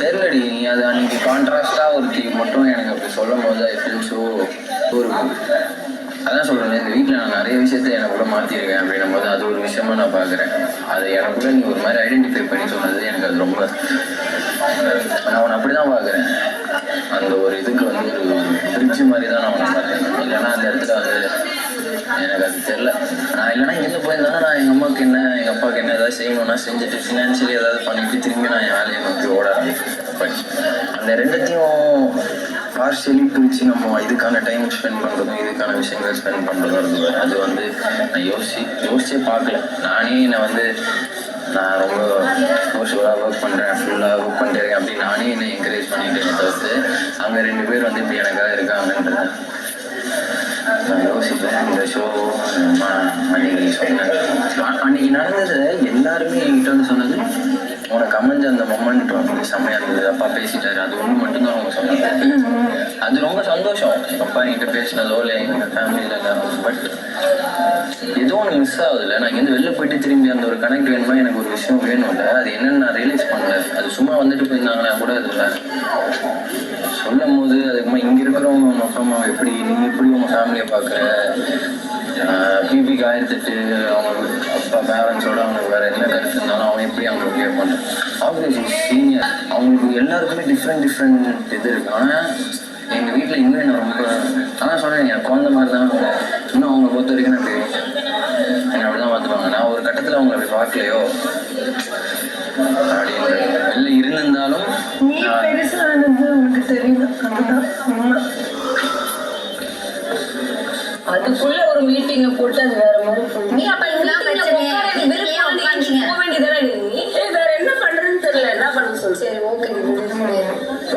தெரியலடி, நீ அது அன்னைக்கு கான்ட்ராஸ்டாக ஒருத்தி மட்டும் எனக்கு அப்படி சொல்லும் போது ஐ ஃபீல் ஸோ ஒரு அதான் சொல்கிறேன். இந்த வீட்டில் நான் நிறைய விஷயத்த எனக்குள்ள மாற்றிருக்கேன் அப்படின்னும் போது அது ஒரு விஷயமா நான் பார்க்குறேன். அது எனக்குள்ள நீ ஒரு மாதிரி ஐடென்டிஃபை பண்ணி சொன்னது எனக்கு அது ரொம்ப நான் அவனை அப்படி தான் பார்க்குறேன். அந்த ஒரு இதுக்கு வந்து ஒரு பிரிட்ஜ் மாதிரி தான் நான் அவனை பார்த்தேன். இல்லைன்னா அந்த இடத்துல வந்து எனக்கு அது தெரில. நான் இல்லைனா இங்கேருந்து போயிருந்தாலும் நான் எங்கள் அம்மாவுக்கு என்ன எங்கள் அப்பாவுக்கு என்ன ஏதாவது செய்யணும்னா செஞ்சுட்டு ஃபினான்ஷியலி ஏதாவது பண்ணிட்டு திரும்பி நான் என் வேலையை நோக்கி ஓட ஆரம்பிப்பேன். பட் அந்த ரெண்டுத்தையும் பார்ஷியலி பிரித்து நம்ம இதுக்கான டைம் ஸ்பெண்ட் பண்ணுறதும் இதுக்கான விஷயங்கள் ஸ்பெண்ட் பண்ணுறதும் இருக்குது. அது வந்து நான் யோசிச்சே பார்க்கல. நானே என்னை வந்து நான் ரொம்ப சோஷியலாக ஒர்க் பண்ணுறேன், ஃபுல்லாக ஒர்க் பண்ணிட்டேன் அப்படின்னு நானே என்னை என்கரேஜ் பண்ணிட்டேன். தவிர்த்து அங்கே 2 பேர் வந்து இப்படி எனக்காக இருக்காங்கன்றத நான் யோசிப்பேன். இந்த ஷோ அன்னைக்கு சொன்னேன். அன்னைக்கு நடந்தது எல்லாருமே என்கிட்ட வந்து சொன்னது உனக்கு அமைஞ்ச அந்த மொமெண்ட் வந்து செம்மையாக இருந்தது. அப்பா பேசிட்டாரு, அது ஒன்று மட்டும்தான் அவங்க சொன்னாங்க. அது ரொம்ப சந்தோஷம். அப்பா என்கிட்ட பேசினதோ இல்லை எங்கள் ஃபேமிலியில் இல்லை. பட் ஏதோ ஒன்று மிஸ் ஆகுதுல்ல. நான் இங்கேருந்து வெளில போயிட்டு திரும்பி அந்த ஒரு கனெக்ட் வேணுமா, எனக்கு ஒரு விஷயம் வேணும்ல. அது என்னென்னு நான் ரியலைஸ் பண்ணல. அது சும்மா வந்துட்டு போயிருந்தாங்கன்னா கூட அது இல்லை சொல்லும் போது அதுக்குமா இங்கே இருக்கிறவங்க உங்கள் அப்பா அம்மா எப்படி நீ எப்படி உங்கள் ஃபேமிலியை பார்க்குற, பிபிக்கு 1008 அவங்க அப்பா பேரண்ட்ஸோட அவங்களுக்கு வேறு என்ன கருத்து இருந்தாலும் அவன் எப்படி அவங்களுக்கு கேட்க மாட்டான். ஆப்வியஸ்லி சீனியர் அவங்களுக்கு எல்லாருக்குமே டிஃப்ரெண்ட் இது இருக்குது. ஆனால் எங்கள் வீட்டில் இன்னும் என்ன ரொம்ப ஆனால் சொன்னேன் என் குழந்த மாதிரி தான் இன்னும் அவங்களை பொறுத்த வரைக்கும் எனக்கு என்னை அப்படி தான் பார்த்துப்பாங்க. நான் ஒரு கட்டத்தில் அவங்களை அப்படி பார்க்கலையோ அப்படின்ற வெளில இருந்திருந்தாலும் உனக்கு தெரியல. அதுக்குள்ள ஒரு மீட்டிங்கை போட்டு அது வேற மாதிரி நீ அப்ப வேற என்ன பண்றேன்னு தெரியல. என்ன பண்ண சொல்லு. சரி ஓகே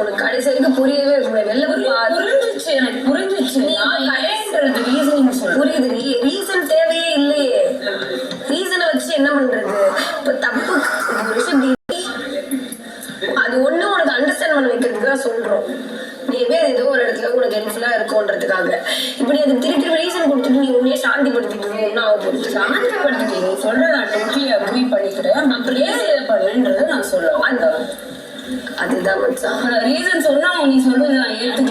உனக்கு கடைசி வரைக்கும் புரியவே வெளில புரிஞ்சிச்சு. எனக்கு புரிஞ்சிச்சு. கடைன்றது ரீசனிங் புரியுது. ரீசன் தேவையே இல்லையே. ரீசனை வச்சு என்ன பண்றது? இப்ப தப்பு அது ஒண்ணு உனக்கு அண்டர்ஸ்டாண்ட் பண்ண வைக்கிறதுக்கு தான் சொல்றோம். நீவே ஏதோ ஒரு இடத்துல உனக்கு ஹெல்ப்ஃபுல்லா இருக்கும்ன்றதுக்காக இப்படி அதுக்கு திருப்பி ரீசன் கொடுத்துட்டு நீ உன்னையே சாந்திப்படுத்திட்டு ஒன்னும் ஆக போகுது. சாந்திப்படுத்திட்டு நீ சொல்ற நான் டோட்டலி அக்ரி பண்ணிக்கிறேன். அப்புறம் ஏன் இதை பண்ணுன்றதை நான் சொல்லுவேன். அதுதான் ரீசன் சொன்னா நீ சொல்றது நான் ஏற்றுக்க